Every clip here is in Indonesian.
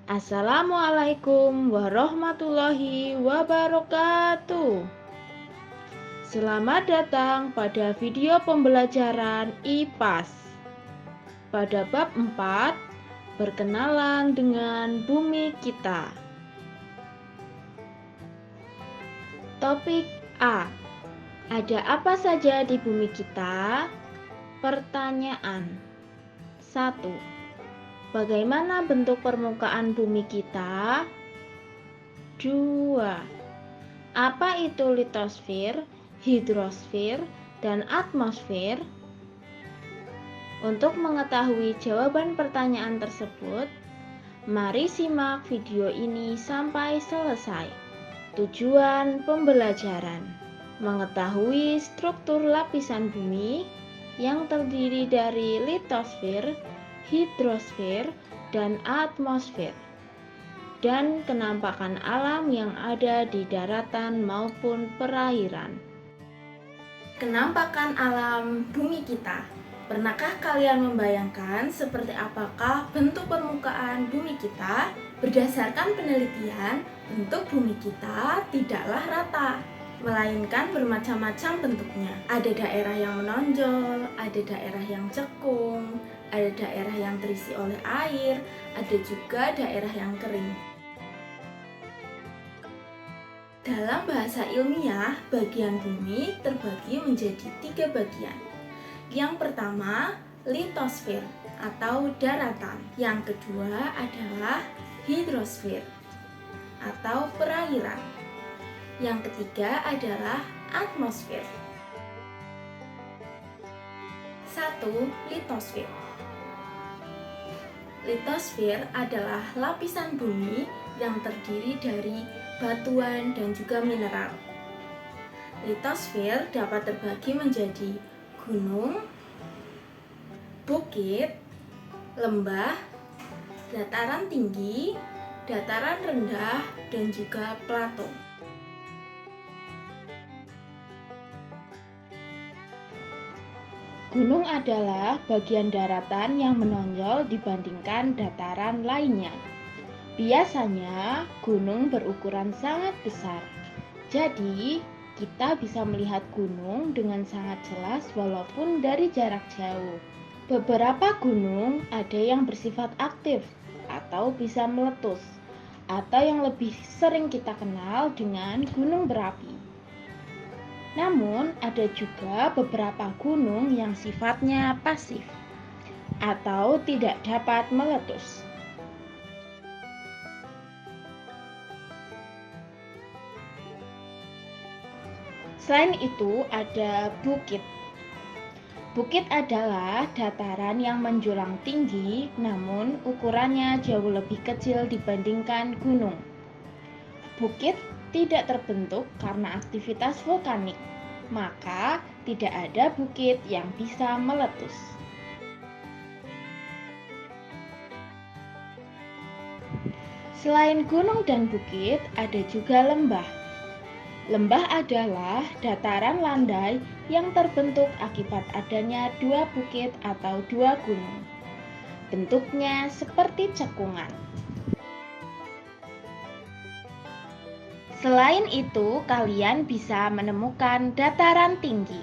Assalamualaikum warahmatullahi wabarakatuh. Selamat datang pada video pembelajaran IPAS. Pada bab 4, berkenalan dengan bumi kita. Topik A. Ada apa saja di bumi kita? Pertanyaan 1. Bagaimana bentuk permukaan bumi kita? 2. Apa itu litosfer, hidrosfer, dan atmosfer? Untuk mengetahui jawaban pertanyaan tersebut, mari simak video ini sampai selesai. Tujuan pembelajaran: mengetahui struktur lapisan bumi yang terdiri dari litosfer, hidrosfer, dan atmosfer, dan kenampakan alam yang ada di daratan maupun perairan. Kenampakan alam bumi kita. Pernahkah kalian membayangkan seperti apakah bentuk permukaan bumi kita? Berdasarkan penelitian, bentuk bumi kita tidaklah rata, melainkan bermacam-macam bentuknya. Ada daerah yang menonjol, ada daerah yang cekung, ada daerah yang terisi oleh air, ada juga daerah yang kering. Dalam bahasa ilmiah, bagian bumi terbagi menjadi 3 bagian. Yang pertama, litosfer atau daratan. Yang kedua adalah hidrosfer atau perairan. Yang ketiga adalah atmosfer. 1. Litosfer. Litosfer adalah lapisan bumi yang terdiri dari batuan dan juga mineral. Litosfer dapat terbagi menjadi gunung, bukit, lembah, dataran tinggi, dataran rendah, dan juga plato. Gunung adalah bagian daratan yang menonjol dibandingkan dataran lainnya. Biasanya gunung berukuran sangat besar. Jadi, kita bisa melihat gunung dengan sangat jelas walaupun dari jarak jauh. Beberapa gunung ada yang bersifat aktif atau bisa meletus, atau yang lebih sering kita kenal dengan gunung berapi. Namun, ada juga beberapa gunung yang sifatnya pasif atau tidak dapat meletus. Selain itu, ada bukit. Bukit adalah dataran yang menjulang tinggi, namun ukurannya jauh lebih kecil dibandingkan gunung. Bukit tidak terbentuk karena aktivitas vulkanik, maka tidak ada bukit yang bisa meletus. Selain gunung dan bukit, ada juga lembah. Lembah adalah dataran landai yang terbentuk akibat adanya 2 bukit atau 2 gunung. Bentuknya seperti cekungan. Selain itu, kalian bisa menemukan dataran tinggi.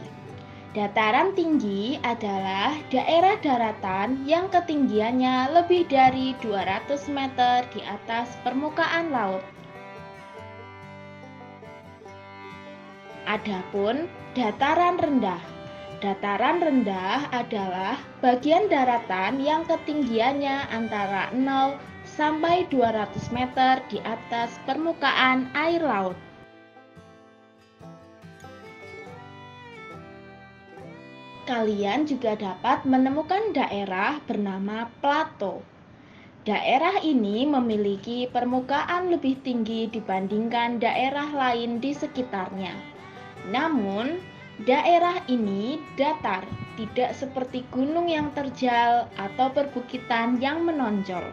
Dataran tinggi adalah daerah daratan yang ketinggiannya lebih dari 200 meter di atas permukaan laut. Adapun dataran rendah. Dataran rendah adalah bagian daratan yang ketinggiannya antara 0 sampai 200 meter di atas permukaan air laut. Kalian juga dapat menemukan daerah bernama plato. Daerah ini memiliki permukaan lebih tinggi dibandingkan daerah lain di sekitarnya. Namun, daerah ini datar, tidak seperti gunung yang terjal atau perbukitan yang menonjol.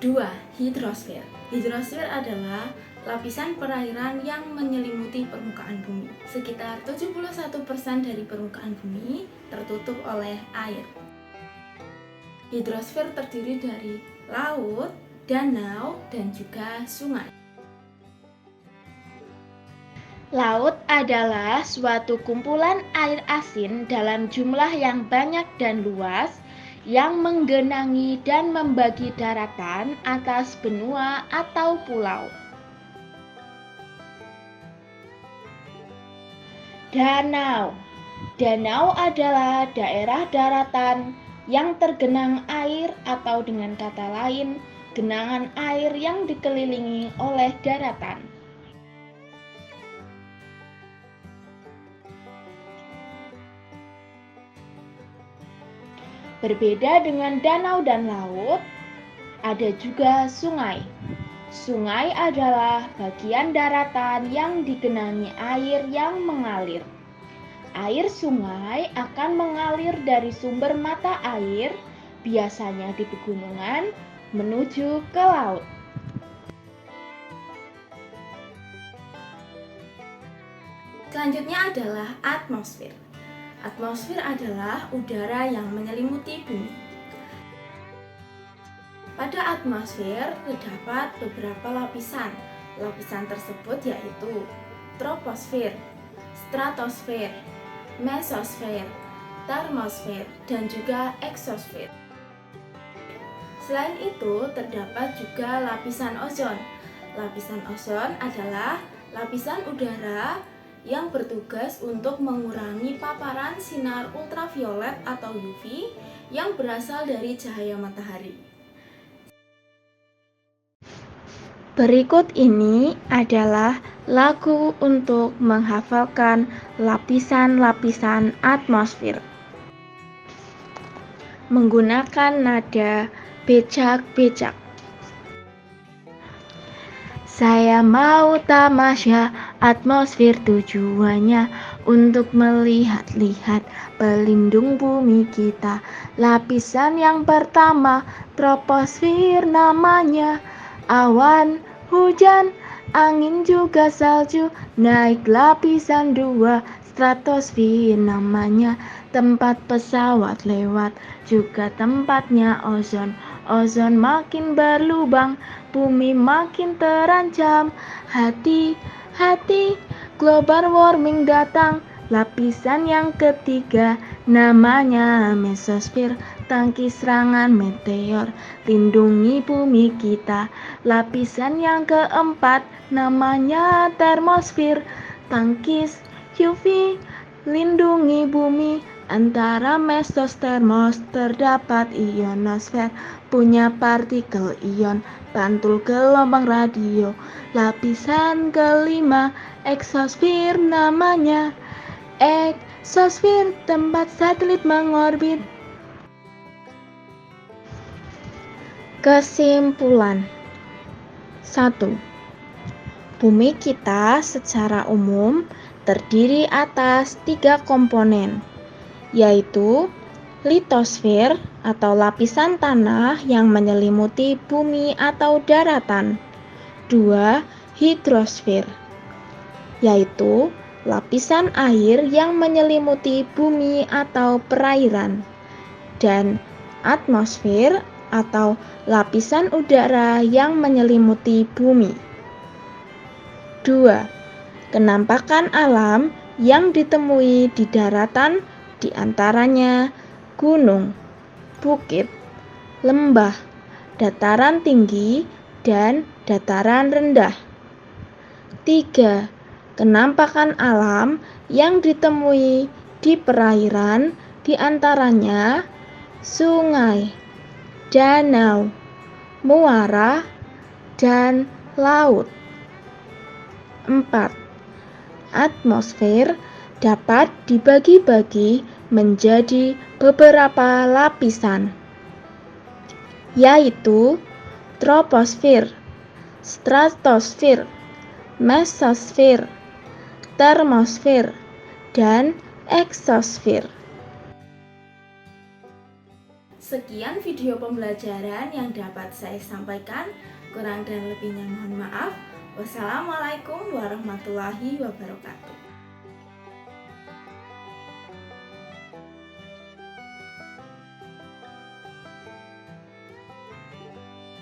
2. Hidrosfer. Hidrosfer adalah lapisan perairan yang menyelimuti permukaan bumi. Sekitar 71% dari permukaan bumi tertutup oleh air. Hidrosfer terdiri dari laut, danau, dan juga sungai. Laut adalah suatu kumpulan air asin dalam jumlah yang banyak dan luas yang menggenangi dan membagi daratan atas benua atau pulau. Danau. Danau adalah daerah daratan yang tergenang air atau dengan kata lain, genangan air yang dikelilingi oleh daratan. Berbeda dengan danau dan laut, ada juga sungai. Sungai adalah bagian daratan yang digenangi air yang mengalir. Air sungai akan mengalir dari sumber mata air, biasanya di pegunungan, menuju ke laut. Selanjutnya adalah atmosfer. Atmosfer adalah udara yang menyelimuti bumi. Pada atmosfer terdapat beberapa lapisan. Lapisan tersebut yaitu troposfer, stratosfer, mesosfer, termosfer, dan juga eksosfer. Selain itu, terdapat juga lapisan ozon. Lapisan ozon adalah lapisan udara yang bertugas untuk mengurangi paparan sinar ultraviolet atau UV yang berasal dari cahaya matahari. Berikut ini adalah lagu untuk menghafalkan lapisan-lapisan atmosfer. Menggunakan nada becak-becak. Saya mau tamasya atmosfer, tujuannya untuk melihat-lihat pelindung bumi kita. Lapisan yang pertama, troposfer namanya. Awan, hujan, angin juga salju. Naik lapisan 2, stratosfer namanya. Tempat pesawat lewat, juga tempatnya ozon. Ozon makin berlubang, bumi makin terancam. Hati-hati, global warming datang. Lapisan yang ketiga namanya mesosfer, tangki serangan meteor, lindungi bumi kita. Lapisan yang keempat namanya termosfer, tangkis UV, lindungi bumi. Antara mesos termos terdapat ionosfer, punya partikel ion, pantul gelombang radio. Lapisan kelima eksosfer namanya. Eksosfer tempat satelit mengorbit. Kesimpulan 1. Bumi kita secara umum terdiri atas 3 komponen, yaitu litosfer atau lapisan tanah yang menyelimuti bumi atau daratan. 2. Hidrosfer, yaitu lapisan air yang menyelimuti bumi atau perairan. Dan atmosfer atau lapisan udara yang menyelimuti bumi. 2. Kenampakan alam yang ditemui di daratan, diantaranya gunung, bukit, lembah, dataran tinggi, dan dataran rendah. 3. Kenampakan alam yang ditemui di perairan, diantaranya sungai, danau, muara, dan laut. 4. Atmosfer dapat dibagi-bagi menjadi beberapa lapisan, yaitu troposfer, stratosfer, mesosfer, termosfer, dan eksosfer. Sekian video pembelajaran yang dapat saya sampaikan. Kurang dan lebihnya mohon maaf. Wassalamualaikum warahmatullahi wabarakatuh.